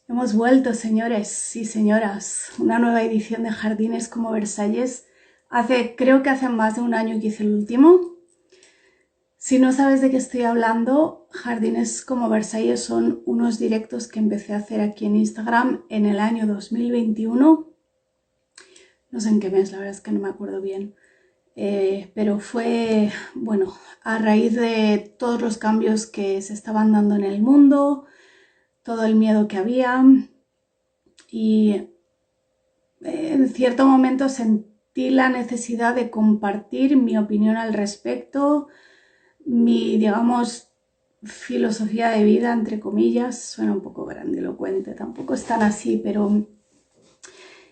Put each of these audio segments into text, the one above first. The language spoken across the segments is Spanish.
Hemos vuelto, señores y señoras, una nueva edición de Jardines como Versalles. Creo que hace más de un año que hice el último. Si no sabes de qué estoy hablando, Jardines como Versalles son unos directos que empecé a hacer aquí en Instagram en el año 2021. No sé en qué mes, la verdad es que no me acuerdo bien. Pero fue, bueno, a raíz de todos los cambios que se estaban dando en el mundo, todo el miedo que había, y en cierto momento sentí la necesidad de compartir mi opinión al respecto, mi, digamos, filosofía de vida, entre comillas. Suena un poco grandilocuente, tampoco es tan así, pero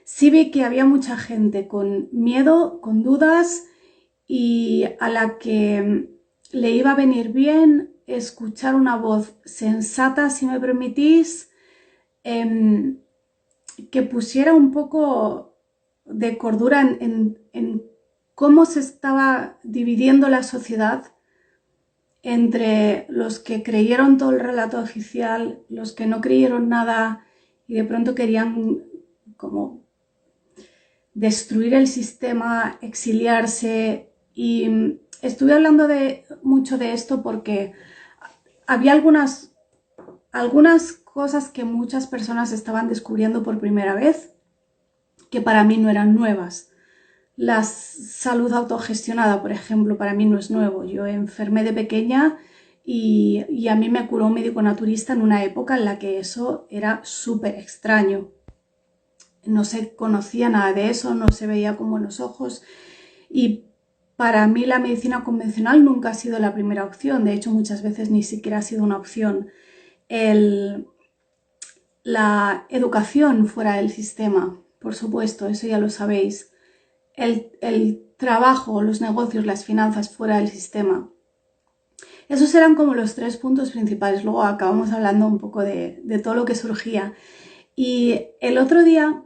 sí vi que había mucha gente con miedo, con dudas, y a la que le iba a venir bien escuchar una voz sensata, si me permitís, que pusiera un poco de cordura en cómo se estaba dividiendo la sociedad entre los que creyeron todo el relato oficial, los que no creyeron nada y de pronto querían como destruir el sistema, exiliarse. Y estuve hablando mucho de esto porque había algunas cosas que muchas personas estaban descubriendo por primera vez, que para mí no eran nuevas. La salud autogestionada, por ejemplo, para mí no es nuevo. Yo enfermé de pequeña y a mí me curó un médico naturista en una época en la que eso era súper extraño. No se conocía nada de eso, no se veía con buenos ojos, y para mí la medicina convencional nunca ha sido la primera opción. De hecho, muchas veces ni siquiera ha sido una opción. La educación fuera del sistema, por supuesto, eso ya lo sabéis. El trabajo, los negocios, las finanzas fuera del sistema. Esos eran como los tres puntos principales. Luego acabamos hablando un poco de todo lo que surgía. Y el otro día,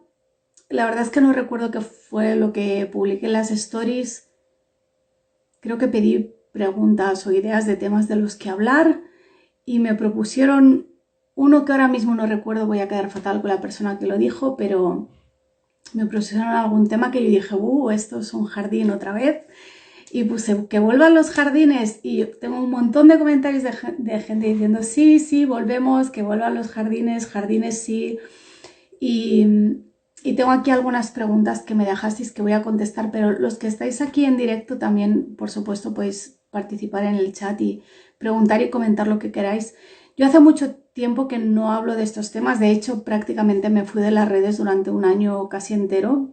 la verdad es que no recuerdo qué fue lo que publiqué en las stories. Creo que pedí preguntas o ideas de temas de los que hablar y me propusieron uno que ahora mismo no recuerdo, voy a quedar fatal con la persona que lo dijo, pero me propusieron algún tema que yo dije, esto es un jardín otra vez. Y puse que vuelvan los jardines y tengo un montón de comentarios de gente diciendo sí, sí, volvemos, que vuelvan los jardines, jardines sí. Y tengo aquí algunas preguntas que me dejasteis que voy a contestar, pero los que estáis aquí en directo también, por supuesto, podéis participar en el chat y preguntar y comentar lo que queráis. Yo hace mucho tiempo que no hablo de estos temas, de hecho prácticamente me fui de las redes durante un año casi entero,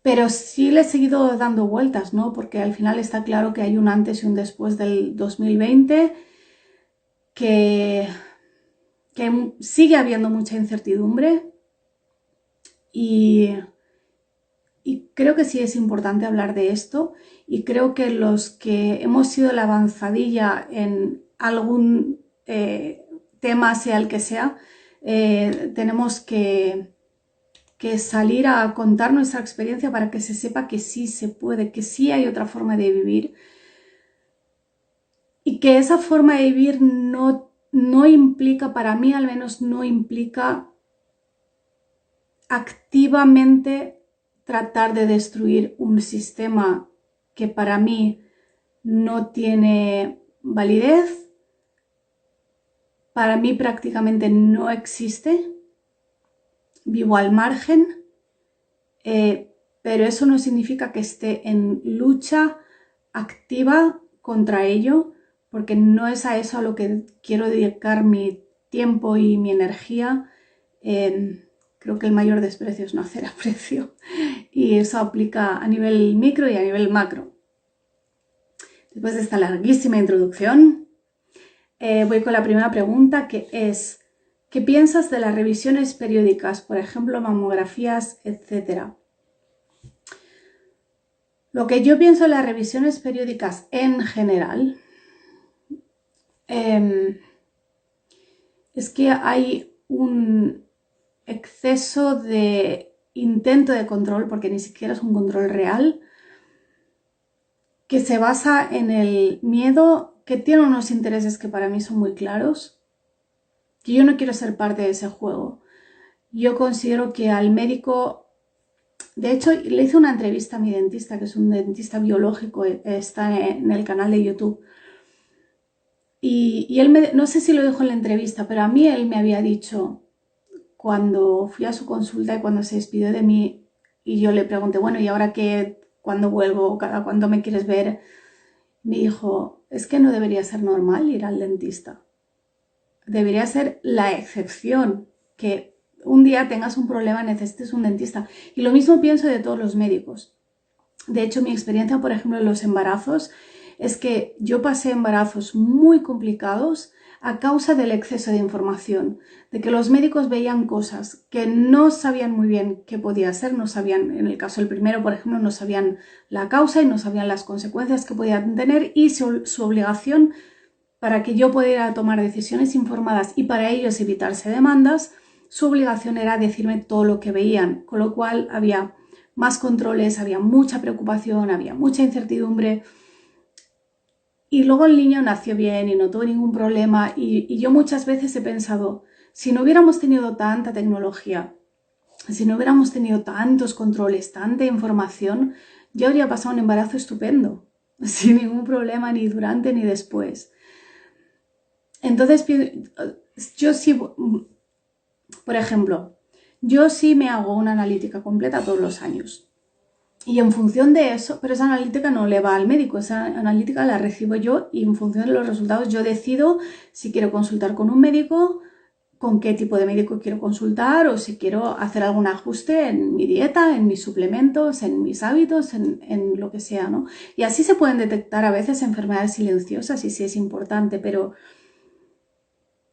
pero sí le he seguido dando vueltas, ¿no? Porque al final está claro que hay un antes y un después del 2020, que, que sigue habiendo mucha incertidumbre. Y creo que sí es importante hablar de esto, y creo que los que hemos sido la avanzadilla en algún tema, sea el que sea, tenemos que salir a contar nuestra experiencia para que se sepa que sí se puede, que sí hay otra forma de vivir, y que esa forma de vivir no implica, para mí al menos, no implica activamente tratar de destruir un sistema que para mí no tiene validez, para mí prácticamente no existe, vivo al margen, pero eso no significa que esté en lucha activa contra ello, porque no es a eso a lo que quiero dedicar mi tiempo y mi energía. Creo que el mayor desprecio es no hacer aprecio, y eso aplica a nivel micro y a nivel macro. Después de esta larguísima introducción, voy con la primera pregunta, que es: ¿qué piensas de las revisiones periódicas, por ejemplo, mamografías, etcétera? Lo que yo pienso de las revisiones periódicas en general es que hay un exceso de intento de control, porque ni siquiera es un control real, que se basa en el miedo, que tiene unos intereses que para mí son muy claros, que yo no quiero ser parte de ese juego. Yo considero que al médico, de hecho le hice una entrevista a mi dentista, que es un dentista biológico, está en el canal de YouTube, y él no sé si lo dijo en la entrevista, pero a mí él me había dicho, cuando fui a su consulta y cuando se despidió de mí, y yo le pregunté, bueno, ¿y ahora qué? ¿Cuándo vuelvo? ¿Cada cuándo me quieres ver? Me dijo, es que no debería ser normal ir al dentista. Debería ser la excepción, que un día tengas un problema, necesites un dentista. Y lo mismo pienso de todos los médicos. De hecho, mi experiencia, por ejemplo, en los embarazos, es que yo pasé embarazos muy complicados a causa del exceso de información, de que los médicos veían cosas que no sabían muy bien qué podía ser, no sabían, en el caso del primero, por ejemplo, no sabían la causa y no sabían las consecuencias que podían tener, y su obligación para que yo pudiera tomar decisiones informadas y para ellos evitarse demandas, su obligación era decirme todo lo que veían, con lo cual había más controles, había mucha preocupación, había mucha incertidumbre. Y luego el niño nació bien y no tuvo ningún problema, y yo muchas veces he pensado, si no hubiéramos tenido tanta tecnología, si no hubiéramos tenido tantos controles, tanta información, yo habría pasado un embarazo estupendo, sin ningún problema, ni durante ni después. Entonces, yo sí, por ejemplo, yo sí me hago una analítica completa todos los años. Y en función de eso, pero esa analítica no le va al médico, esa analítica la recibo yo, y en función de los resultados yo decido si quiero consultar con un médico, con qué tipo de médico quiero consultar, o si quiero hacer algún ajuste en mi dieta, en mis suplementos, en mis hábitos, en lo que sea, ¿no? Y así se pueden detectar a veces enfermedades silenciosas, y sí es importante, pero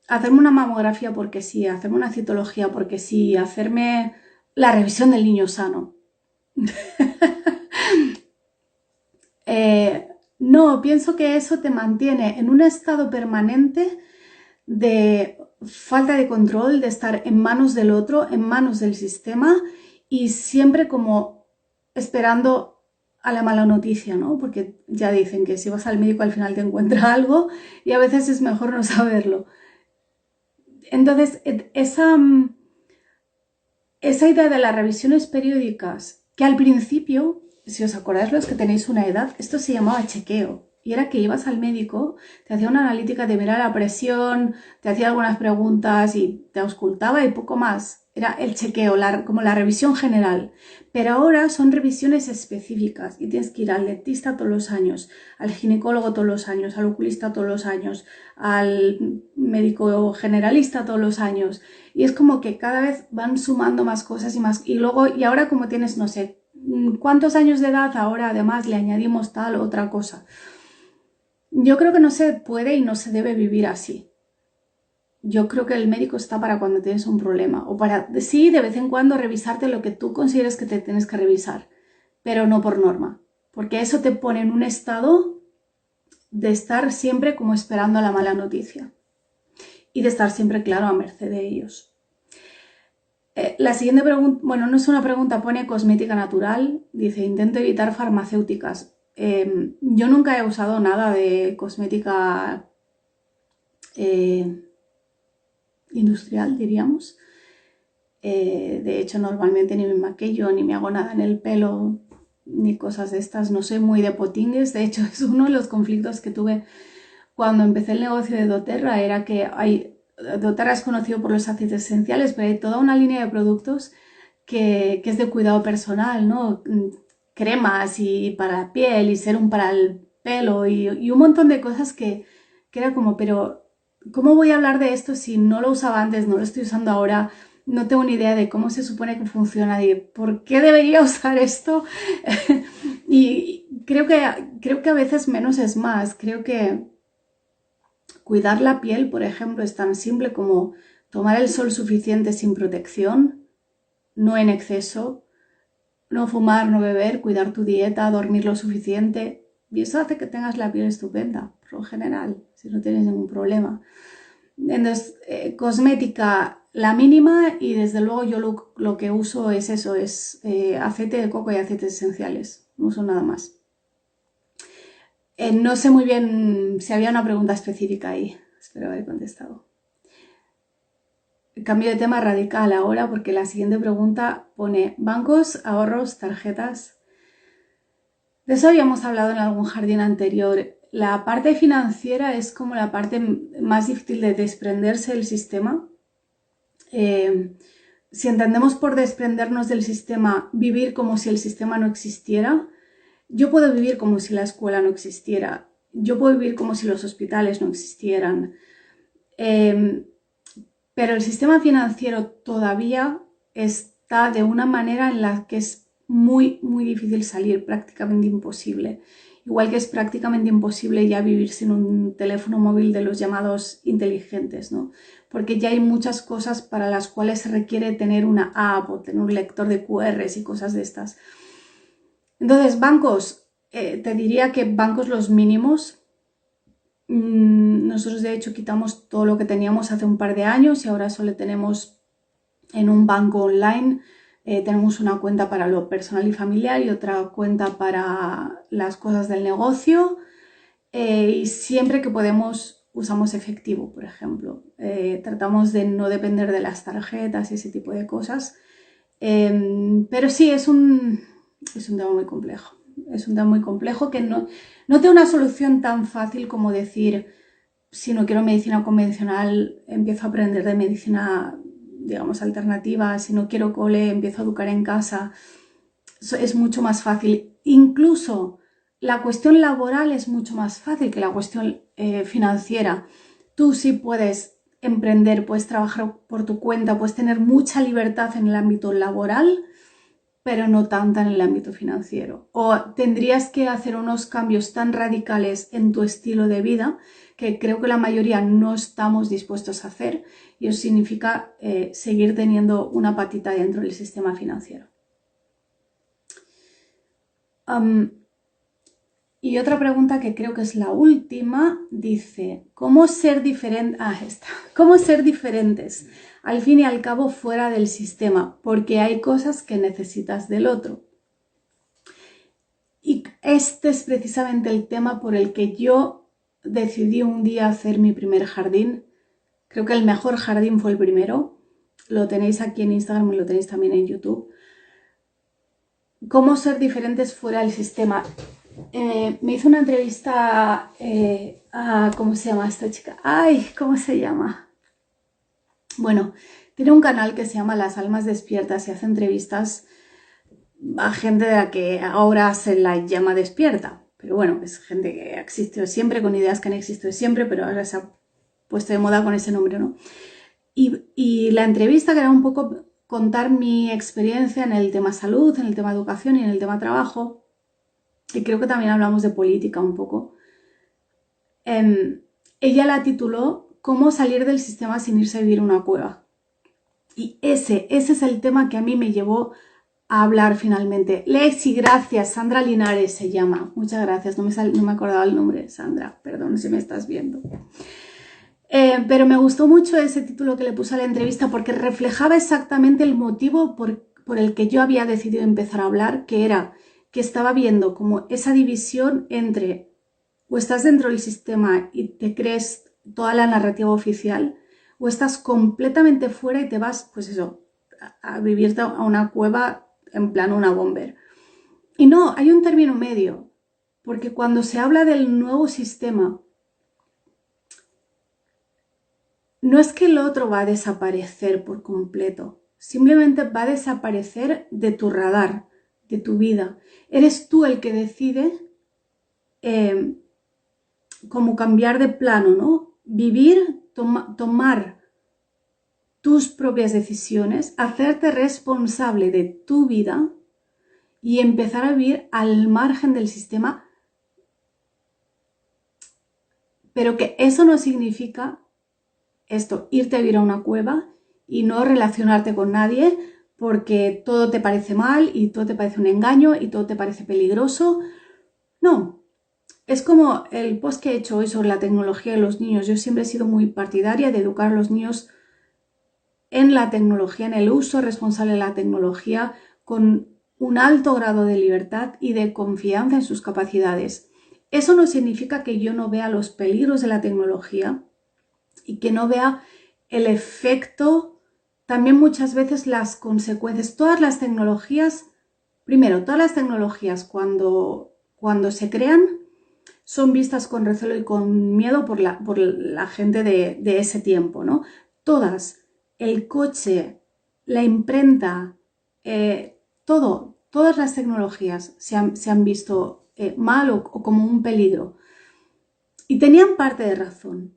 hacerme una mamografía porque sí, hacerme una citología porque sí, hacerme la revisión del niño sano. No, pienso que eso te mantiene en un estado permanente de falta de control, de estar en manos del otro, en manos del sistema, y siempre como esperando a la mala noticia, ¿no? Porque ya dicen que si vas al médico al final te encuentra algo, y a veces es mejor no saberlo. Entonces, esa idea de las revisiones periódicas, que al principio, si os acordáis los que tenéis una edad, esto se llamaba chequeo. Y era que ibas al médico, te hacía una analítica, te miraba la presión, te hacía algunas preguntas y te auscultaba y poco más. Era el chequeo, como la revisión general. Pero ahora son revisiones específicas y tienes que ir al dentista todos los años, al ginecólogo todos los años, al oculista todos los años, al médico generalista todos los años. Y es como que cada vez van sumando más cosas y más. Y ahora como tienes, no sé, cuántos años de edad, ahora además le añadimos tal o otra cosa. Yo creo que no se puede y no se debe vivir así. Yo creo que el médico está para cuando tienes un problema, o para, sí, de vez en cuando revisarte lo que tú consideres que te tienes que revisar, pero no por norma, porque eso te pone en un estado de estar siempre como esperando la mala noticia y de estar siempre, claro, a merced de ellos. La siguiente pregunta, bueno, no es una pregunta, pone cosmética natural, dice, intento evitar farmacéuticas. Yo nunca he usado nada de cosmética industrial, diríamos. De hecho, normalmente ni me maquillo, ni me hago nada en el pelo, ni cosas de estas. No soy muy de potingues. De hecho, es uno de los conflictos que tuve cuando empecé el negocio de doTERRA, era que doTERRA es conocido por los aceites esenciales, pero hay toda una línea de productos que es de cuidado personal, ¿no? Cremas y para la piel y serum para el pelo y un montón de cosas que era como, pero ¿cómo voy a hablar de esto si no lo usaba antes, no lo estoy usando ahora? No tengo ni idea de cómo se supone que funciona, de por qué debería usar esto. Y creo que a veces menos es más. Creo que cuidar la piel, por ejemplo, es tan simple como tomar el sol suficiente sin protección, no en exceso, no fumar, no beber, cuidar tu dieta, dormir lo suficiente. Y eso hace que tengas la piel estupenda, por lo general, si no tienes ningún problema. Entonces, cosmética la mínima, y desde luego yo lo que uso es eso, es aceite de coco y aceites esenciales, no uso nada más. No sé muy bien si había una pregunta específica ahí, espero haber contestado. cambio de tema radical ahora porque la siguiente pregunta pone bancos, ahorros, tarjetas. De eso habíamos hablado en algún jardín anterior. La parte financiera es como la parte más difícil de desprenderse del sistema. Si entendemos por desprendernos del sistema, vivir como si el sistema no existiera, yo puedo vivir como si la escuela no existiera, yo puedo vivir como si los hospitales no existieran, pero el sistema financiero todavía está de una manera en la que es muy, muy difícil salir, prácticamente imposible. Igual que es prácticamente imposible ya vivir sin un teléfono móvil de los llamados inteligentes, ¿no? Porque ya hay muchas cosas para las cuales se requiere tener una app o tener un lector de QRs y cosas de estas. Entonces, bancos, te diría que bancos los mínimos. Nosotros de hecho quitamos todo lo que teníamos hace un par de años y ahora solo tenemos en un banco online. Tenemos una cuenta para lo personal y familiar y otra cuenta para las cosas del negocio. Y siempre que podemos usamos efectivo, por ejemplo. Tratamos de no depender de las tarjetas y ese tipo de cosas. Pero sí, es un tema muy complejo. Es un tema muy complejo que no tiene una solución tan fácil como decir, si no quiero medicina convencional, empiezo a aprender de medicina, digamos, alternativa. Si no quiero cole, empiezo a educar en casa. Es mucho más fácil. Incluso la cuestión laboral es mucho más fácil que la cuestión financiera. Tú sí puedes emprender, puedes trabajar por tu cuenta, puedes tener mucha libertad en el ámbito laboral, pero no tanta en el ámbito financiero. O tendrías que hacer unos cambios tan radicales en tu estilo de vida que creo que la mayoría no estamos dispuestos a hacer, y eso significa seguir teniendo una patita dentro del sistema financiero. Y otra pregunta que creo que es la última, dice, ¿cómo ser ¿Cómo ser diferentes al fin y al cabo fuera del sistema? Porque hay cosas que necesitas del otro. Y este es precisamente el tema por el que yo decidí un día hacer mi primer jardín. Creo que el mejor jardín fue el primero. Lo tenéis aquí en Instagram y lo tenéis también en YouTube. ¿Cómo ser diferentes fuera del sistema? Me hizo una entrevista a... ¿Cómo se llama esta chica? ¡Ay! ¿Cómo se llama? Bueno, tiene un canal que se llama Las Almas Despiertas y hace entrevistas a gente de la que ahora se la llama despierta. Pero bueno, es gente que ha existido siempre, con ideas que han existido siempre, pero ahora se ha puesto de moda con ese nombre, ¿no? Y la entrevista, que era un poco contar mi experiencia en el tema salud, en el tema educación y en el tema trabajo, y creo que también hablamos de política un poco. Ella la tituló ¿Cómo salir del sistema sin irse a vivir a una cueva? Y ese es el tema que a mí me llevó a hablar finalmente. Lexi, gracias. Sandra Linares se llama. Muchas gracias. No me acordaba el nombre. Sandra, perdón si me estás viendo. Pero me gustó mucho ese título que le puse a la entrevista porque reflejaba exactamente el motivo por el que yo había decidido empezar a hablar, que era que estaba viendo como esa división entre o estás dentro del sistema y te crees toda la narrativa oficial, o estás completamente fuera y te vas, pues eso, a vivir a una cueva en plan una bomber. Y no, hay un término medio, porque cuando se habla del nuevo sistema, no es que el otro va a desaparecer por completo, simplemente va a desaparecer de tu radar, de tu vida. Eres tú el que decide cómo cambiar de plano, ¿no? Vivir, tomar tus propias decisiones, hacerte responsable de tu vida y empezar a vivir al margen del sistema. Pero que eso no significa irte a vivir a una cueva y no relacionarte con nadie porque todo te parece mal y todo te parece un engaño y todo te parece peligroso. No, es como el post que he hecho hoy sobre la tecnología de los niños. Yo siempre he sido muy partidaria de educar a los niños en la tecnología, en el uso responsable de la tecnología, con un alto grado de libertad y de confianza en sus capacidades. Eso no significa que yo no vea los peligros de la tecnología y que no vea el efecto también muchas veces las consecuencias, todas las tecnologías, primero, todas las tecnologías cuando se crean son vistas con recelo y con miedo por la gente de ese tiempo, ¿no? Todas, el coche, la imprenta, todas las tecnologías se han visto mal o como un peligro. Y tenían parte de razón.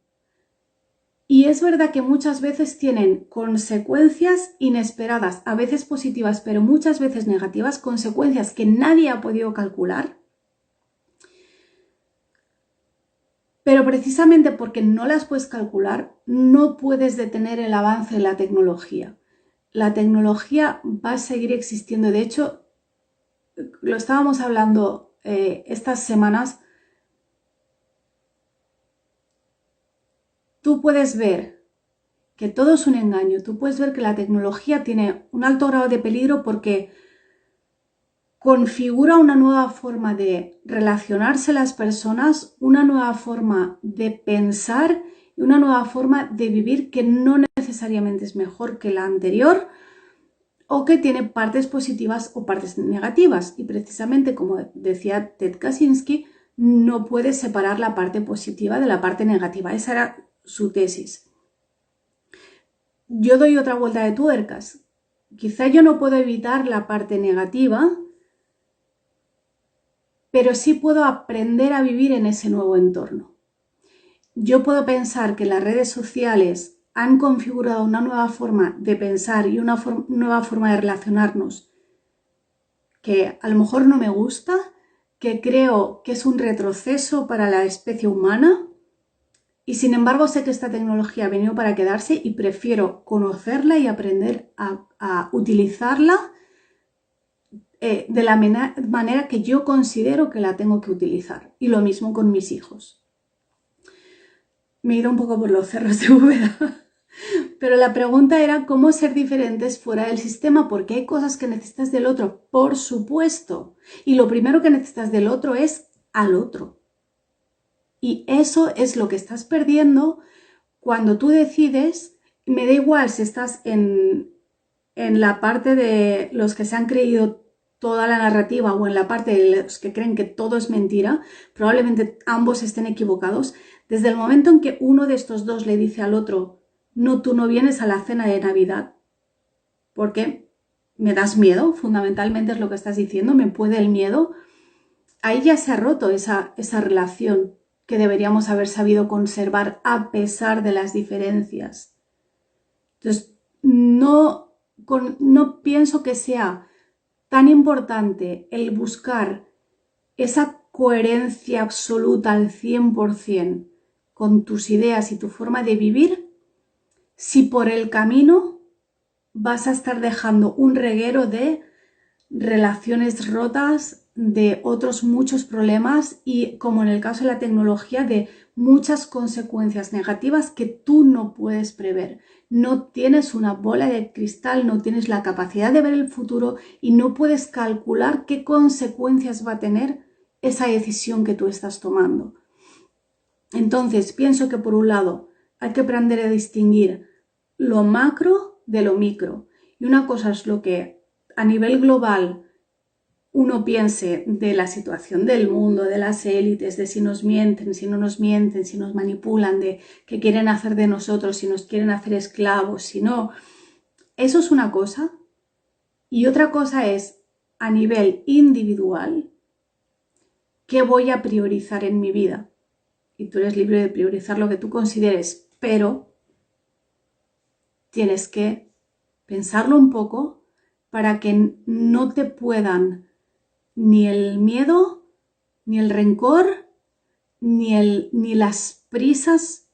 Y es verdad que muchas veces tienen consecuencias inesperadas, a veces positivas, pero muchas veces negativas, consecuencias que nadie ha podido calcular. Pero precisamente porque no las puedes calcular, no puedes detener el avance de la tecnología. La tecnología va a seguir existiendo. De hecho, lo estábamos hablando estas semanas. Tú puedes ver que todo es un engaño. Tú puedes ver que la tecnología tiene un alto grado de peligro porque configura una nueva forma de relacionarse las personas, una nueva forma de pensar y una nueva forma de vivir que no necesariamente es mejor que la anterior o que tiene partes positivas o partes negativas. Y precisamente, como decía Ted Kaczynski, no puedes separar la parte positiva de la parte negativa. Esa era su tesis. Yo doy otra vuelta de tuercas. Quizá yo no puedo evitar la parte negativa, pero sí puedo aprender a vivir en ese nuevo entorno. Yo puedo pensar que las redes sociales han configurado una nueva forma de pensar y una nueva forma de relacionarnos que a lo mejor no me gusta, que creo que es un retroceso para la especie humana y sin embargo sé que esta tecnología ha venido para quedarse y prefiero conocerla y aprender a utilizarla de la manera que yo considero que la tengo que utilizar. Y lo mismo con mis hijos. Me he ido un poco por los cerros de Úbeda. Pero la pregunta era cómo ser diferentes fuera del sistema, porque hay cosas que necesitas del otro, por supuesto. Y lo primero que necesitas del otro es al otro. Y eso es lo que estás perdiendo cuando tú decides, me da igual si estás en la parte de los que se han creído toda la narrativa o en la parte de los que creen que todo es mentira, probablemente ambos estén equivocados. Desde el momento en que uno de estos dos le dice al otro, no, tú no vienes a la cena de Navidad porque me das miedo, fundamentalmente es lo que estás diciendo, me puede el miedo, ahí ya se ha roto esa relación que deberíamos haber sabido conservar a pesar de las diferencias. Entonces, no pienso que sea tan importante el buscar esa coherencia absoluta al 100% con tus ideas y tu forma de vivir, si por el camino vas a estar dejando un reguero de relaciones rotas, de otros muchos problemas y, como en el caso de la tecnología, de muchas consecuencias negativas que tú no puedes prever. No tienes una bola de cristal, no tienes la capacidad de ver el futuro y no puedes calcular qué consecuencias va a tener esa decisión que tú estás tomando. Entonces, pienso que por un lado hay que aprender a distinguir lo macro de lo micro. Y una cosa es lo que a nivel global uno piense de la situación del mundo, de las élites, de si nos mienten, si no nos mienten, si nos manipulan, de qué quieren hacer de nosotros, si nos quieren hacer esclavos, si no. Eso es una cosa. Y otra cosa es, a nivel individual, ¿qué voy a priorizar en mi vida? Y tú eres libre de priorizar lo que tú consideres, pero tienes que pensarlo un poco para que no te puedan ni el miedo, ni el rencor, ni las prisas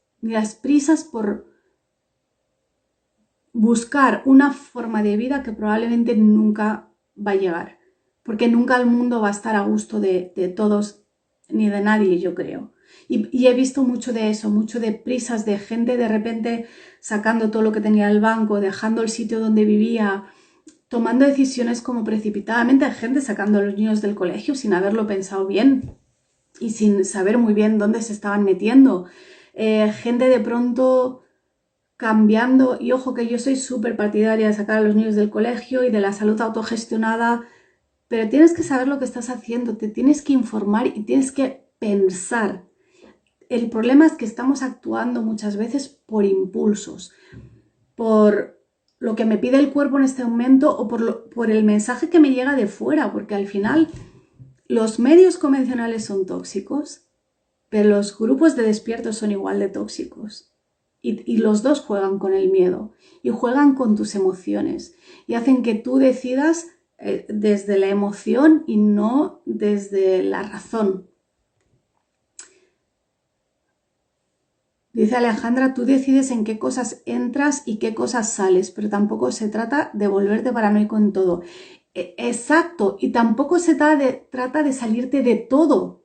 por buscar una forma de vida que probablemente nunca va a llegar, porque nunca el mundo va a estar a gusto de todos ni de nadie, yo creo. Y he visto mucho de eso, mucho de prisas de gente de repente sacando todo lo que tenía el banco, dejando el sitio donde vivía, tomando decisiones como precipitadamente, hay gente sacando a los niños del colegio sin haberlo pensado bien y sin saber muy bien dónde se estaban metiendo. Gente de pronto cambiando, y ojo que yo soy súper partidaria de sacar a los niños del colegio y de la salud autogestionada, pero tienes que saber lo que estás haciendo, te tienes que informar y tienes que pensar. El problema es que estamos actuando muchas veces por impulsos, por lo que me pide el cuerpo en este momento o por el mensaje que me llega de fuera, porque al final los medios convencionales son tóxicos, pero los grupos de despiertos son igual de tóxicos. Y los dos juegan con el miedo y juegan con tus emociones y hacen que tú decidas desde la emoción y no desde la razón. Dice Alejandra, tú decides en qué cosas entras y qué cosas sales, pero tampoco se trata de volverte paranoico en todo. Exacto, y tampoco se trata de salirte de todo.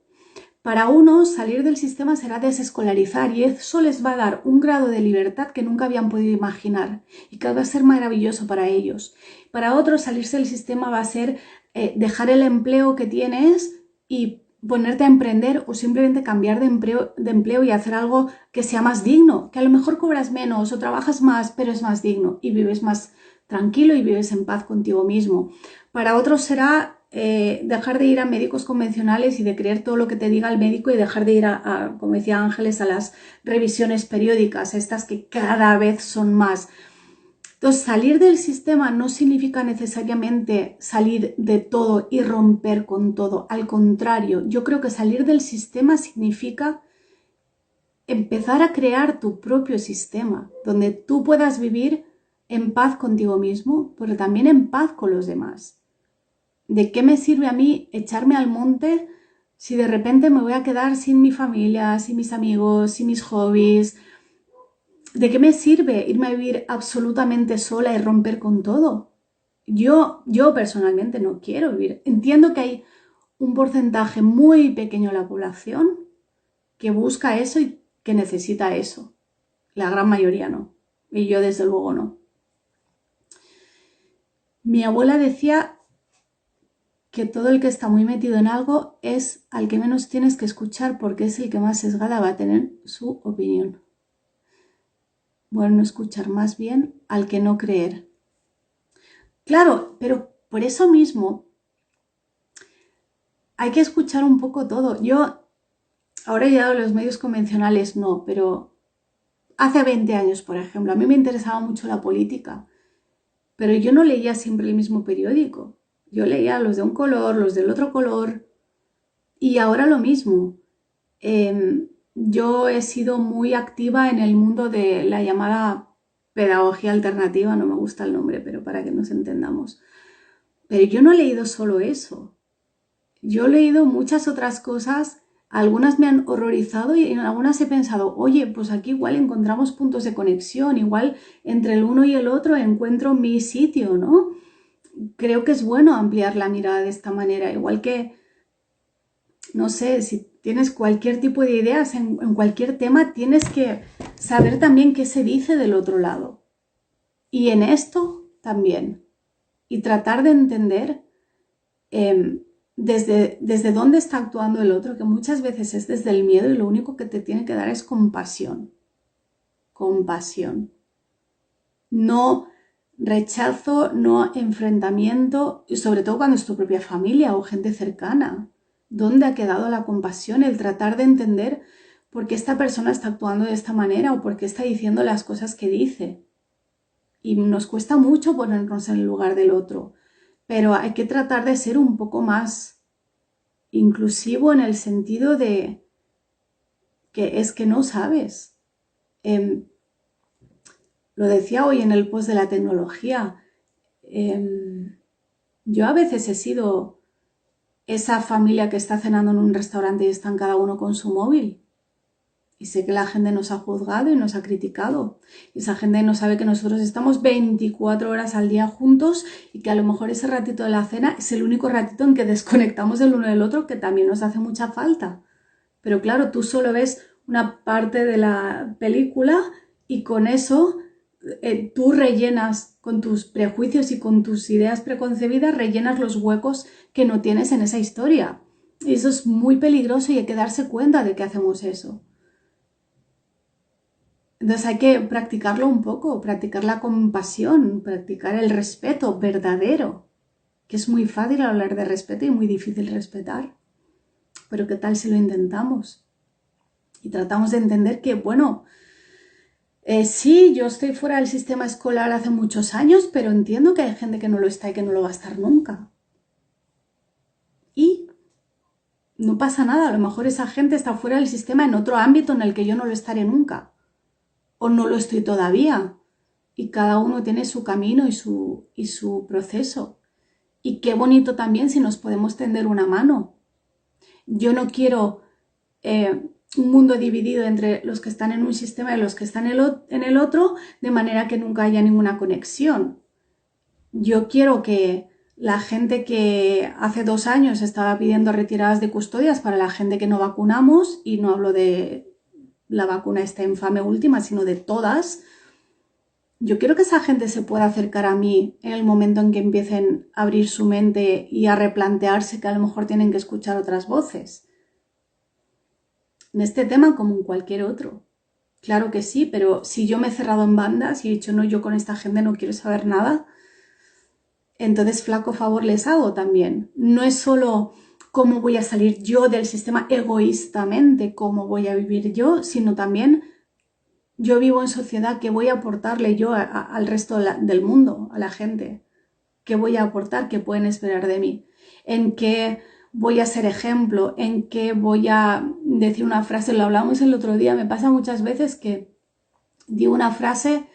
Para unos, salir del sistema será desescolarizar y eso les va a dar un grado de libertad que nunca habían podido imaginar y que va a ser maravilloso para ellos. Para otros, salirse del sistema va a ser dejar el empleo que tienes y ponerte a emprender o simplemente cambiar de empleo y hacer algo que sea más digno, que a lo mejor cobras menos o trabajas más, pero es más digno y vives más tranquilo y vives en paz contigo mismo. Para otros será dejar de ir a médicos convencionales y de creer todo lo que te diga el médico y dejar de ir como decía Ángeles, a las revisiones periódicas, estas que cada vez son más. Entonces, salir del sistema no significa necesariamente salir de todo y romper con todo. Al contrario, yo creo que salir del sistema significa empezar a crear tu propio sistema, donde tú puedas vivir en paz contigo mismo, pero también en paz con los demás. ¿De qué me sirve a mí echarme al monte si de repente me voy a quedar sin mi familia, sin mis amigos, sin mis hobbies? ¿De qué me sirve irme a vivir absolutamente sola y romper con todo? Yo personalmente no quiero vivir. Entiendo que hay un porcentaje muy pequeño de la población que busca eso y que necesita eso. La gran mayoría no. Y yo desde luego no. Mi abuela decía que todo el que está muy metido en algo es al que menos tienes que escuchar porque es el que más sesgada va a tener su opinión. Bueno, no escuchar, más bien al que no creer. Claro, pero por eso mismo hay que escuchar un poco todo. Yo, ahora ya los medios convencionales no, pero hace 20 años, por ejemplo, a mí me interesaba mucho la política, pero yo no leía siempre el mismo periódico. Yo leía los de un color, los del otro color, y ahora lo mismo. Yo he sido muy activa en el mundo de la llamada pedagogía alternativa, no me gusta el nombre, pero para que nos entendamos. Pero yo no he leído solo eso. Yo he leído muchas otras cosas, algunas me han horrorizado y en algunas he pensado, oye, pues aquí igual encontramos puntos de conexión, igual entre el uno y el otro encuentro mi sitio, ¿no? Creo que es bueno ampliar la mirada de esta manera, igual que, no sé, si tienes cualquier tipo de ideas en cualquier tema, tienes que saber también qué se dice del otro lado. Y en esto también. Y tratar de entender desde dónde está actuando el otro, que muchas veces es desde el miedo y lo único que te tiene que dar es compasión. Compasión. No rechazo, no enfrentamiento, y sobre todo cuando es tu propia familia o gente cercana. ¿Dónde ha quedado la compasión? El tratar de entender por qué esta persona está actuando de esta manera o por qué está diciendo las cosas que dice. Y nos cuesta mucho ponernos en el lugar del otro, pero hay que tratar de ser un poco más inclusivo en el sentido de que es que no sabes. Lo decía hoy en el post de la tecnología. Yo a veces he sido esa familia que está cenando en un restaurante y están cada uno con su móvil. Y sé que la gente nos ha juzgado y nos ha criticado. Y esa gente no sabe que nosotros estamos 24 horas al día juntos y que a lo mejor ese ratito de la cena es el único ratito en que desconectamos el uno del otro, que también nos hace mucha falta. Pero claro, tú solo ves una parte de la película y con eso tú rellenas con tus prejuicios y con tus ideas preconcebidas, rellenas los huecos que no tienes en esa historia. Y eso es muy peligroso y hay que darse cuenta de que hacemos eso. Entonces hay que practicarlo un poco, practicar la compasión, practicar el respeto verdadero, que es muy fácil hablar de respeto y muy difícil respetar. Pero ¿qué tal si lo intentamos? Y tratamos de entender que, bueno, sí, yo estoy fuera del sistema escolar hace muchos años, pero entiendo que hay gente que no lo está y que no lo va a estar nunca. Y no pasa nada, a lo mejor esa gente está fuera del sistema en otro ámbito en el que yo no lo estaré nunca. O no lo estoy todavía. Y cada uno tiene su camino y su proceso. Y qué bonito también si nos podemos tender una mano. Yo no quiero un mundo dividido entre los que están en un sistema y los que están en el otro, de manera que nunca haya ninguna conexión. Yo quiero que la gente que hace 2 años estaba pidiendo retiradas de custodias para la gente que no vacunamos, y no hablo de la vacuna esta infame última, sino de todas, yo quiero que esa gente se pueda acercar a mí en el momento en que empiecen a abrir su mente y a replantearse que a lo mejor tienen que escuchar otras voces. En este tema como en cualquier otro. Claro que sí, pero si yo me he cerrado en bandas y he dicho no, yo con esta gente no quiero saber nada, entonces flaco favor les hago también. No es solo cómo voy a salir yo del sistema egoístamente, cómo voy a vivir yo, sino también yo vivo en sociedad, ¿qué voy a aportarle yo al resto del mundo, a la gente? ¿Qué voy a aportar? ¿Qué pueden esperar de mí? ¿En qué voy a ser ejemplo? ¿En qué voy a decir una frase? Lo hablamos el otro día, me pasa muchas veces que digo una frase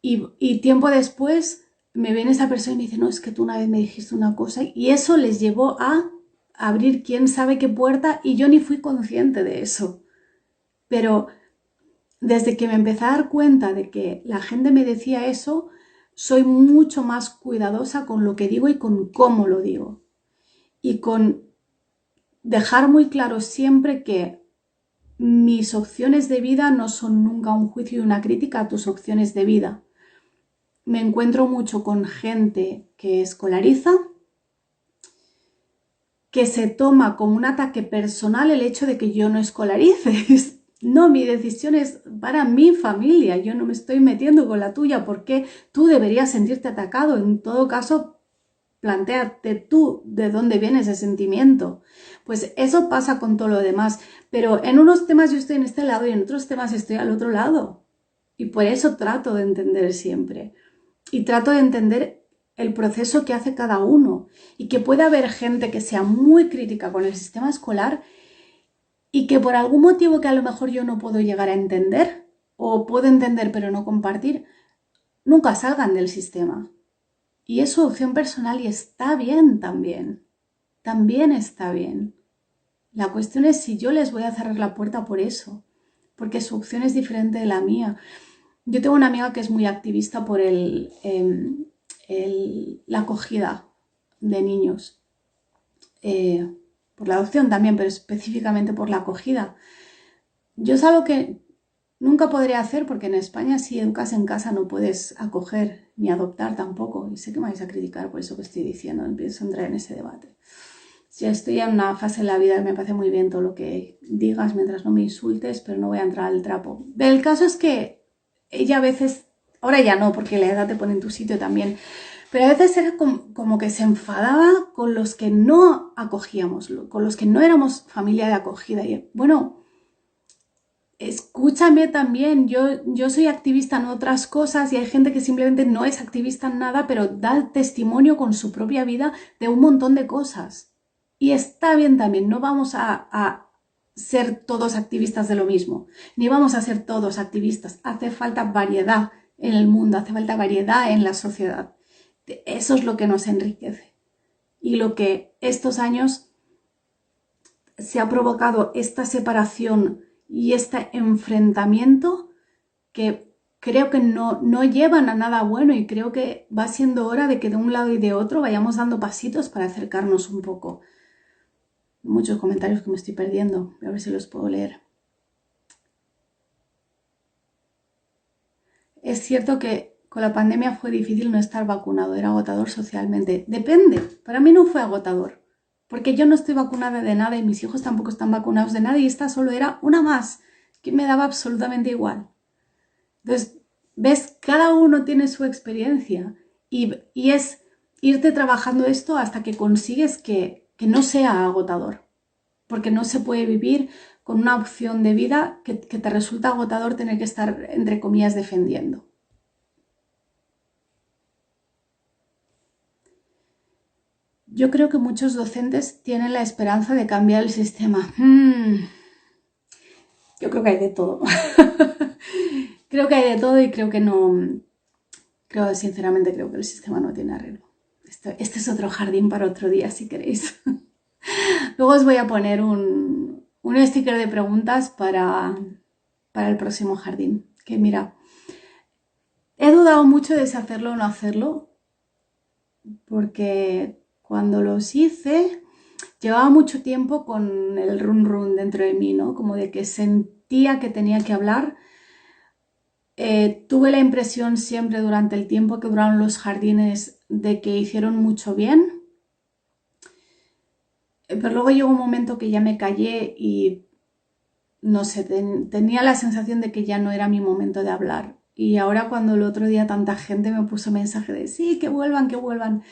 y tiempo después me viene esa persona y me dice, no, es que tú una vez me dijiste una cosa, y eso les llevó a abrir quién sabe qué puerta y yo ni fui consciente de eso. Pero desde que me empecé a dar cuenta de que la gente me decía eso, soy mucho más cuidadosa con lo que digo y con cómo lo digo. Y con dejar muy claro siempre que mis opciones de vida no son nunca un juicio y una crítica a tus opciones de vida. Me encuentro mucho con gente que escolariza, que se toma como un ataque personal el hecho de que yo no escolarice. No, mi decisión es para mi familia, yo no me estoy metiendo con la tuya, porque tú deberías sentirte atacado. En todo caso, plantéate tú de dónde viene ese sentimiento. Pues eso pasa con todo lo demás, pero en unos temas yo estoy en este lado y en otros temas estoy al otro lado. Y por eso trato de entender siempre. Y trato de entender el proceso que hace cada uno. Y que puede haber gente que sea muy crítica con el sistema escolar y que por algún motivo que a lo mejor yo no puedo llegar a entender, o puedo entender pero no compartir, nunca salgan del sistema. Y es su opción personal y está bien también. También está bien. La cuestión es si yo les voy a cerrar la puerta por eso, porque su opción es diferente de la mía. Yo tengo una amiga que es muy activista por la acogida de niños. Por la adopción también, pero específicamente por la acogida. Yo es algo que nunca podré hacer porque en España si educas en casa no puedes acoger ni adoptar tampoco. Y sé que me vais a criticar por eso que estoy diciendo, no empiezo a entrar en ese debate. Ya estoy en una fase en la vida que me parece muy bien todo lo que digas mientras no me insultes, pero no voy a entrar al trapo. El caso es que ella a veces, ahora ya no porque la edad te pone en tu sitio también, pero a veces era como que se enfadaba con los que no acogíamos, con los que no éramos familia de acogida. Y bueno, escúchame también, yo soy activista en otras cosas y hay gente que simplemente no es activista en nada, pero da testimonio con su propia vida de un montón de cosas. Y está bien también, no vamos a ser todos activistas de lo mismo, ni vamos a ser todos activistas. Hace falta variedad en el mundo, hace falta variedad en la sociedad. Eso es lo que nos enriquece. Y lo que estos años se ha provocado esta separación y este enfrentamiento que creo que no llevan a nada bueno, y creo que va siendo hora de que de un lado y de otro vayamos dando pasitos para acercarnos un poco. Muchos comentarios que me estoy perdiendo, a ver si los puedo leer. Es cierto que con la pandemia fue difícil no estar vacunado, era agotador socialmente. Depende, para mí no fue agotador, porque yo no estoy vacunada de nada y mis hijos tampoco están vacunados de nada, y esta solo era una más, que me daba absolutamente igual. Entonces, ves, cada uno tiene su experiencia y es irte trabajando esto hasta que consigues que no sea agotador, porque no se puede vivir con una opción de vida que te resulta agotador tener que estar, entre comillas, defendiendo. Yo creo que muchos docentes tienen la esperanza de cambiar el sistema. Yo creo que hay de todo. Creo que hay de todo y creo que no. Sinceramente, creo que el sistema no tiene arreglo. Este es otro jardín para otro día, si queréis. Luego os voy a poner un sticker de preguntas para el próximo jardín. Que mira, he dudado mucho de si hacerlo o no hacerlo, porque cuando los hice llevaba mucho tiempo con el run run dentro de mí, ¿no? Como de que sentía que tenía que hablar. Tuve la impresión siempre durante el tiempo que duraron los jardines de que hicieron mucho bien. Pero luego llegó un momento que ya me callé y no sé, tenía la sensación de que ya no era mi momento de hablar. Y ahora cuando el otro día tanta gente me puso mensaje de sí, que vuelvan,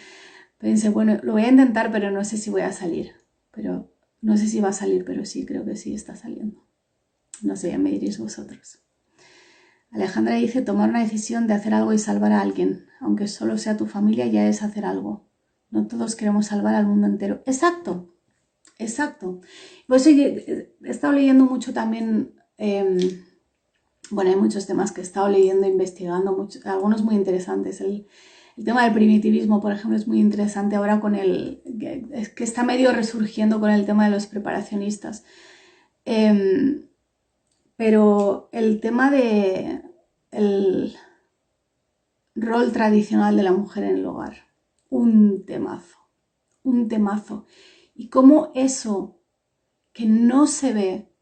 pensé, bueno, lo voy a intentar, pero no sé si voy a salir. Pero no sé si va a salir, pero sí, creo que sí está saliendo. No sé, ya me diréis vosotros. Alejandra dice, tomar una decisión de hacer algo y salvar a alguien, aunque solo sea tu familia, ya es hacer algo. No todos queremos salvar al mundo entero. Exacto, exacto. Pues he estado leyendo mucho también, bueno, hay muchos temas que he estado leyendo, investigando, algunos muy interesantes. El tema del primitivismo, por ejemplo, es muy interesante ahora con que está medio resurgiendo con el tema de los preparacionistas. Pero el tema de el rol tradicional de la mujer en el hogar, un temazo. Y cómo eso que no se ve,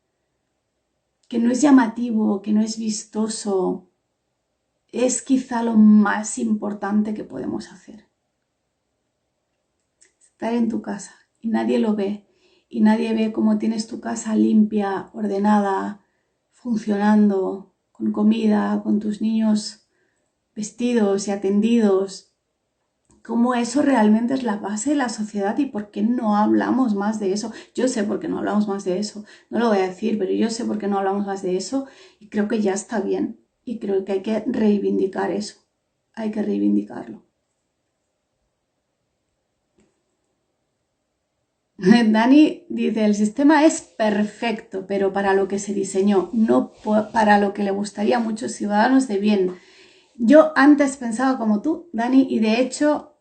que no es llamativo, que no es vistoso, es quizá lo más importante que podemos hacer. Estar en tu casa y nadie lo ve, y nadie ve cómo tienes tu casa limpia, ordenada, funcionando, con comida, con tus niños vestidos y atendidos, cómo eso realmente es la base de la sociedad y por qué no hablamos más de eso. Yo sé por qué no hablamos más de eso, no lo voy a decir, pero yo sé por qué no hablamos más de eso y creo que ya está bien y creo que hay que reivindicar eso, hay que reivindicarlo. Dani dice, el sistema es perfecto, pero para lo que se diseñó, no para lo que le gustaría a muchos ciudadanos de bien. Yo antes pensaba como tú, Dani, y de hecho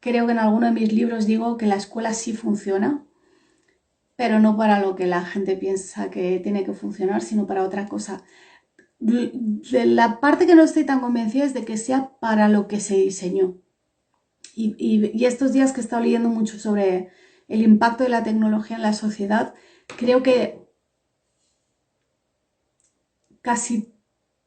creo que en alguno de mis libros digo que la escuela sí funciona, pero no para lo que la gente piensa que tiene que funcionar, sino para otra cosa. De la parte que no estoy tan convencida es de que sea para lo que se diseñó. Y estos días que he estado leyendo mucho sobre el impacto de la tecnología en la sociedad, creo que casi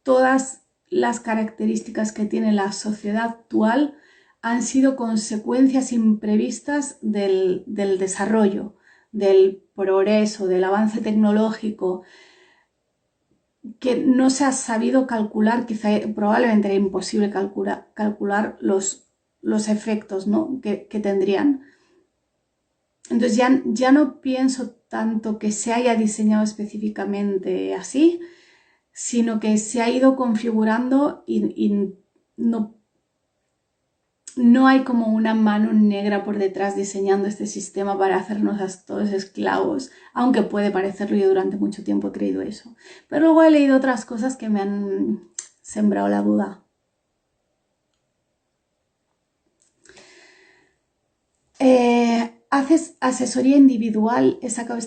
todas las características que tiene la sociedad actual han sido consecuencias imprevistas del desarrollo, del progreso, del avance tecnológico, que no se ha sabido calcular, quizá probablemente era imposible calcular los efectos, ¿no? que tendrían. Entonces ya no pienso tanto que se haya diseñado específicamente así, sino que se ha ido configurando y no hay como una mano negra por detrás diseñando este sistema para hacernos a todos esclavos, aunque puede parecerlo, yo durante mucho tiempo he creído eso. Pero luego he leído otras cosas que me han sembrado la duda. Haces asesoría individual, he sacado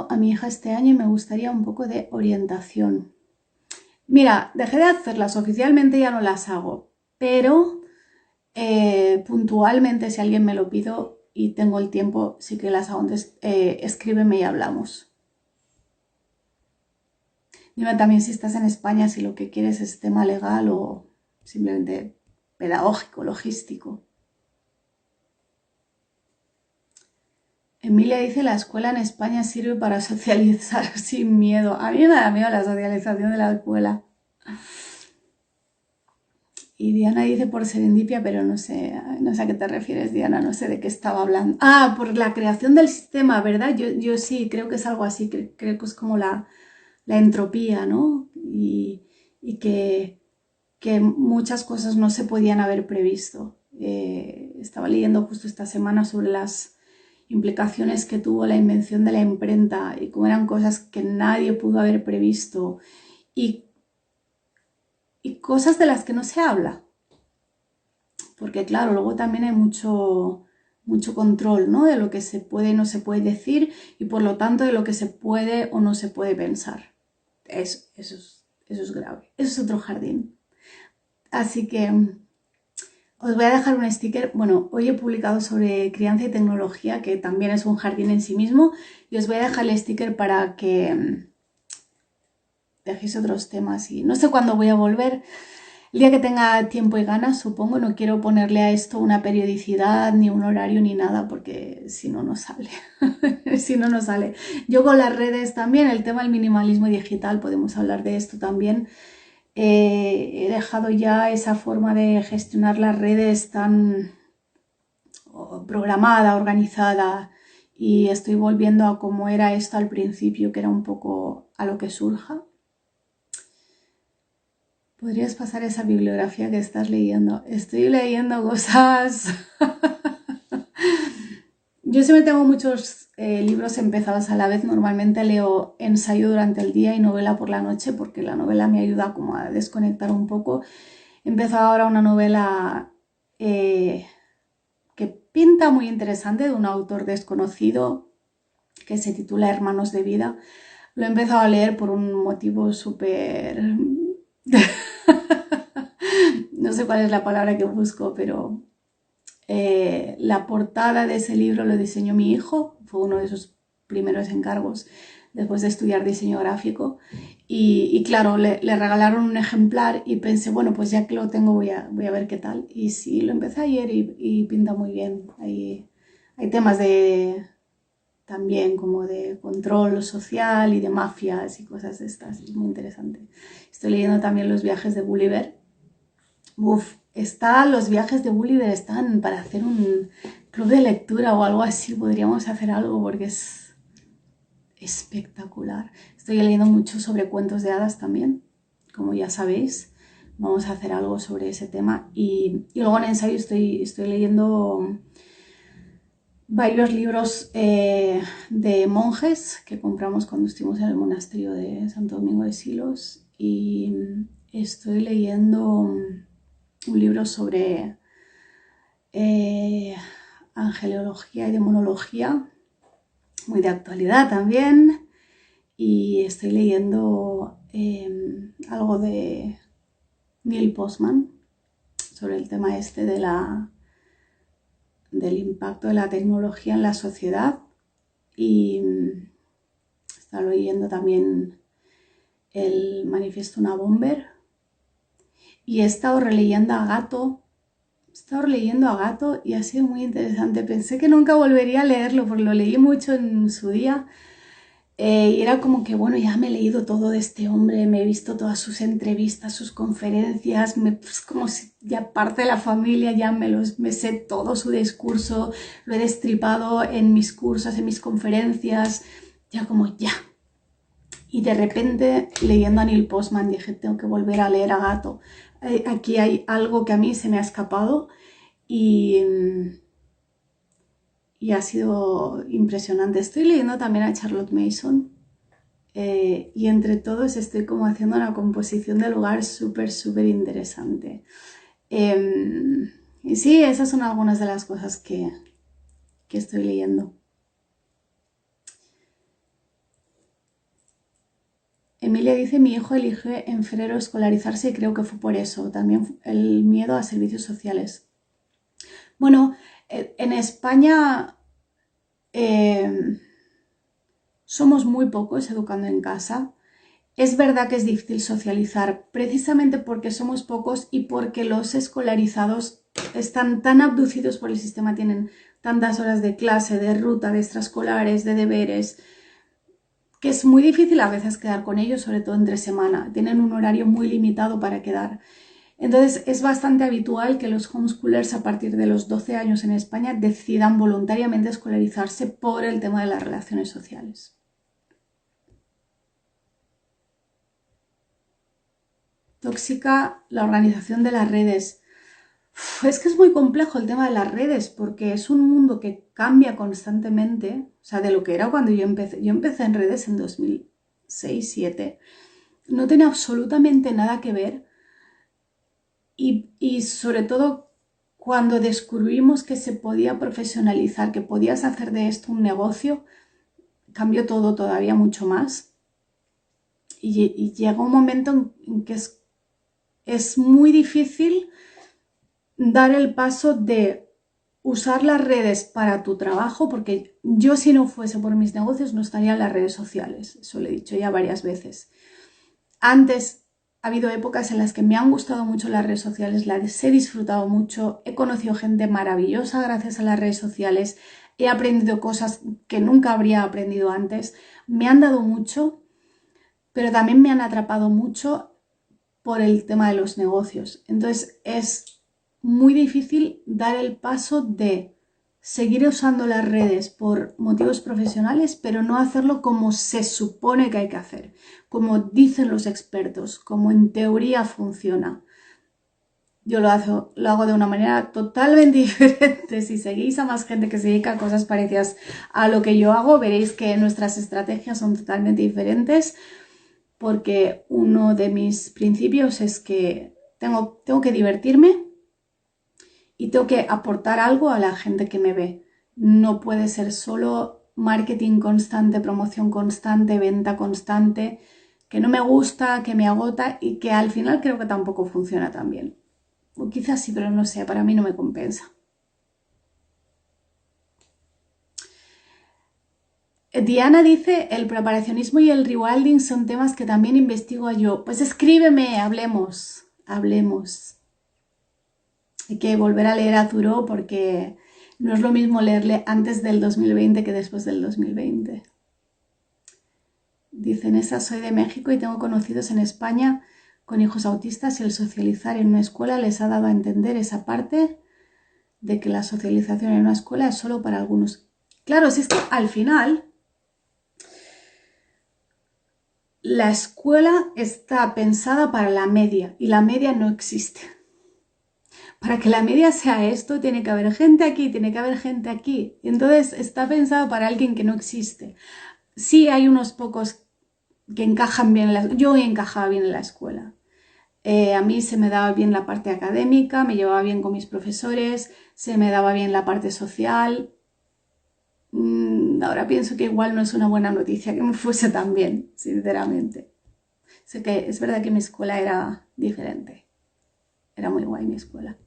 a mi hija este año y me gustaría un poco de orientación. Mira, dejé de hacerlas, oficialmente ya no las hago, pero puntualmente si alguien me lo pido y tengo el tiempo, sí que las hago. Entonces, escríbeme y hablamos. Dime también si estás en España, si lo que quieres es tema legal o simplemente pedagógico, logístico. Emilia dice, la escuela en España sirve para socializar sin miedo. A mí me da miedo la socialización de la escuela. Y Diana dice por serendipia, pero no sé a qué te refieres, Diana, no sé de qué estaba hablando. Ah, por la creación del sistema, ¿verdad? Yo sí, creo que es algo así, creo que es como la entropía, ¿no? Y que muchas cosas no se podían haber previsto. Estaba leyendo justo esta semana sobre las implicaciones que tuvo la invención de la imprenta y cómo eran cosas que nadie pudo haber previsto y cosas de las que no se habla. Porque claro, luego también hay mucho control, ¿no? De lo que se puede y no se puede decir y por lo tanto de lo que se puede o no se puede pensar. Eso es grave. Eso es otro jardín. Así que os voy a dejar un sticker. Bueno, hoy he publicado sobre crianza y tecnología, que también es un jardín en sí mismo, y os voy a dejar el sticker para que dejéis otros temas. Y no sé cuándo voy a volver. El día que tenga tiempo y ganas, supongo, no quiero ponerle a esto una periodicidad, ni un horario, ni nada, porque si no, no sale. Si no, no sale. Yo con las redes también, el tema del minimalismo digital, podemos hablar de esto también. He dejado ya esa forma de gestionar las redes tan programada, organizada, y estoy volviendo a cómo era esto al principio, que era un poco a lo que surja. ¿Podrías pasar esa bibliografía que estás leyendo? Estoy leyendo cosas. Yo siempre tengo muchos libros empezados a la vez. Normalmente leo ensayo durante el día y novela por la noche porque la novela me ayuda como a desconectar un poco. He empezado ahora una novela que pinta muy interesante de un autor desconocido que se titula Hermanos de Vida. Lo he empezado a leer por un motivo súper... no sé cuál es la palabra que busco, pero la portada de ese libro lo diseñó mi hijo, fue uno de sus primeros encargos después de estudiar diseño gráfico y claro, le regalaron un ejemplar y pensé, bueno, pues ya que lo tengo voy a ver qué tal. Y sí, lo empecé ayer y pinta muy bien. Hay temas de también como de control social y de mafias y cosas de estas, es muy interesante. Estoy leyendo también Los viajes de Gulliver. Los viajes de Gulliver están para hacer un club de lectura o algo así, podríamos hacer algo porque es espectacular. Estoy leyendo mucho sobre cuentos de hadas también, como ya sabéis. Vamos a hacer algo sobre ese tema. Y luego en ensayo estoy leyendo varios libros de monjes que compramos cuando estuvimos en el monasterio de Santo Domingo de Silos. Y estoy leyendo un libro sobre angelología y demonología, muy de actualidad también. Y estoy leyendo algo de Neil Postman sobre el tema este del impacto de la tecnología en la sociedad. Y está leyendo también el Manifiesto Una Bomber. Y he estado releyendo a Gato. Y ha sido muy interesante. Pensé que nunca volvería a leerlo porque lo leí mucho en su día. Y era como que, bueno, ya me he leído todo de este hombre, me he visto todas sus entrevistas, sus conferencias, pues como si ya parte de la familia, ya me sé todo su discurso, lo he destripado en mis cursos, en mis conferencias, ya como ya. Y de repente, leyendo a Neil Postman, dije, tengo que volver a leer a Gato. Aquí hay algo que a mí se me ha escapado y ha sido impresionante. Estoy leyendo también a Charlotte Mason y entre todos estoy como haciendo una composición del lugar súper interesante. Y sí, esas son algunas de las cosas que estoy leyendo. Emilia dice, mi hijo elige en febrero escolarizarse y creo que fue por eso, también el miedo a servicios sociales. Bueno, en España somos muy pocos educando en casa. Es verdad que es difícil socializar precisamente porque somos pocos y porque los escolarizados están tan abducidos por el sistema, tienen tantas horas de clase, de ruta, de extraescolares, de deberes, que es muy difícil a veces quedar con ellos, sobre todo entre semana. Tienen un horario muy limitado para quedar. Entonces es bastante habitual que los homeschoolers a partir de los 12 años en España decidan voluntariamente escolarizarse por el tema de las relaciones sociales. Tóxica la organización de las redes. Es que es muy complejo el tema de las redes porque es un mundo que cambia constantemente, o sea, de lo que era cuando yo empecé. Yo empecé en redes en 2006-2007. No tiene absolutamente nada que ver y sobre todo cuando descubrimos que se podía profesionalizar, que podías hacer de esto un negocio, cambió todo todavía mucho más. Y llega un momento en que es muy difícil dar el paso de usar las redes para tu trabajo, porque yo si no fuese por mis negocios no estaría en las redes sociales, eso lo he dicho ya varias veces. Antes ha habido épocas en las que me han gustado mucho las redes sociales, las he disfrutado mucho, he conocido gente maravillosa gracias a las redes sociales, he aprendido cosas que nunca habría aprendido antes, me han dado mucho, pero también me han atrapado mucho por el tema de los negocios. Entonces es muy difícil dar el paso de seguir usando las redes por motivos profesionales, pero no hacerlo como se supone que hay que hacer, como dicen los expertos, como en teoría funciona. Yo lo hago de una manera totalmente diferente. Si seguís a más gente que se dedica a cosas parecidas a lo que yo hago, veréis que nuestras estrategias son totalmente diferentes, porque uno de mis principios es que tengo que divertirme y tengo que aportar algo a la gente que me ve. No puede ser solo marketing constante, promoción constante, venta constante, que no me gusta, que me agota y que al final creo que tampoco funciona tan bien. O quizás sí, pero no sé, para mí no me compensa. Diana dice, el preparacionismo y el rewilding son temas que también investigo yo. Pues escríbeme, hablemos. Hay que volver a leer a Thoreau porque no es lo mismo leerle antes del 2020 que después del 2020. Dice Nessa, soy de México y tengo conocidos en España con hijos autistas y el socializar en una escuela les ha dado a entender esa parte de que la socialización en una escuela es solo para algunos. Claro, si es que al final la escuela está pensada para la media y la media no existe. Para que la media sea esto, tiene que haber gente aquí, tiene que haber gente aquí. Entonces está pensado para alguien que no existe. Sí hay unos pocos que encajan bien. Yo encajaba bien en la escuela. A mí se me daba bien la parte académica, me llevaba bien con mis profesores, se me daba bien la parte social. Ahora pienso que igual no es una buena noticia que me fuese tan bien, sinceramente. Sé que es verdad que mi escuela era diferente. Era muy guay mi escuela.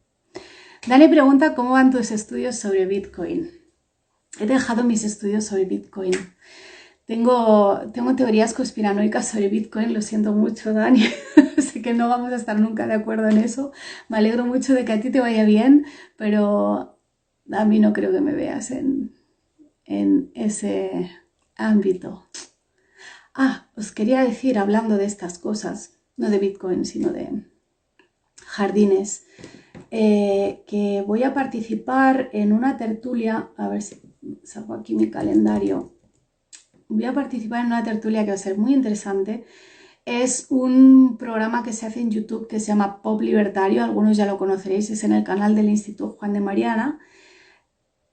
Dani pregunta cómo van tus estudios sobre Bitcoin. He dejado mis estudios sobre Bitcoin. Tengo teorías conspiranoicas sobre Bitcoin, lo siento mucho, Dani. Sé que no vamos a estar nunca de acuerdo en eso. Me alegro mucho de que a ti te vaya bien, pero a mí no creo que me veas en ese ámbito. Os quería decir, hablando de estas cosas, no de Bitcoin, sino de jardines, que voy a participar en una tertulia, a ver si saco aquí mi calendario. Voy a participar en una tertulia que va a ser muy interesante. Es un programa que se hace en YouTube que se llama Pop Libertario, algunos ya lo conoceréis, es en el canal del Instituto Juan de Mariana.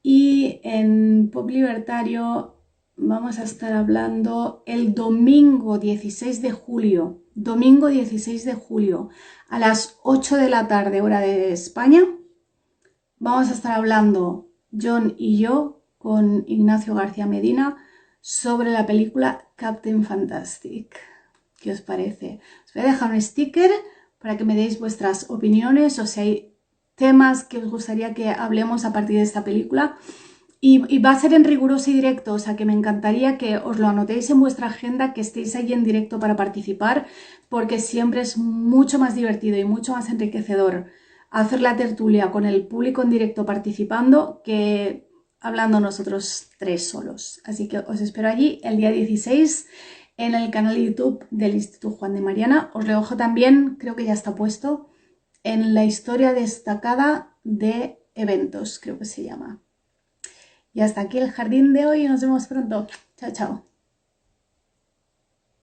Y en Pop Libertario vamos a estar hablando el domingo 16 de julio, a las 8 de la tarde, hora de España. Vamos a estar hablando John y yo con Ignacio García Medina sobre la película Captain Fantastic. ¿Qué os parece? Os voy a dejar un sticker para que me deis vuestras opiniones o si hay temas que os gustaría que hablemos a partir de esta película. Y va a ser en riguroso y directo, o sea que me encantaría que os lo anotéis en vuestra agenda, que estéis ahí en directo para participar, porque siempre es mucho más divertido y mucho más enriquecedor hacer la tertulia con el público en directo participando que hablando nosotros tres solos. Así que os espero allí el día 16 en el canal de YouTube del Instituto Juan de Mariana. Os lo dejo también, creo que ya está puesto, en la historia destacada de eventos, creo que se llama. Y hasta aquí el jardín de hoy. Nos vemos pronto. Chao, chao.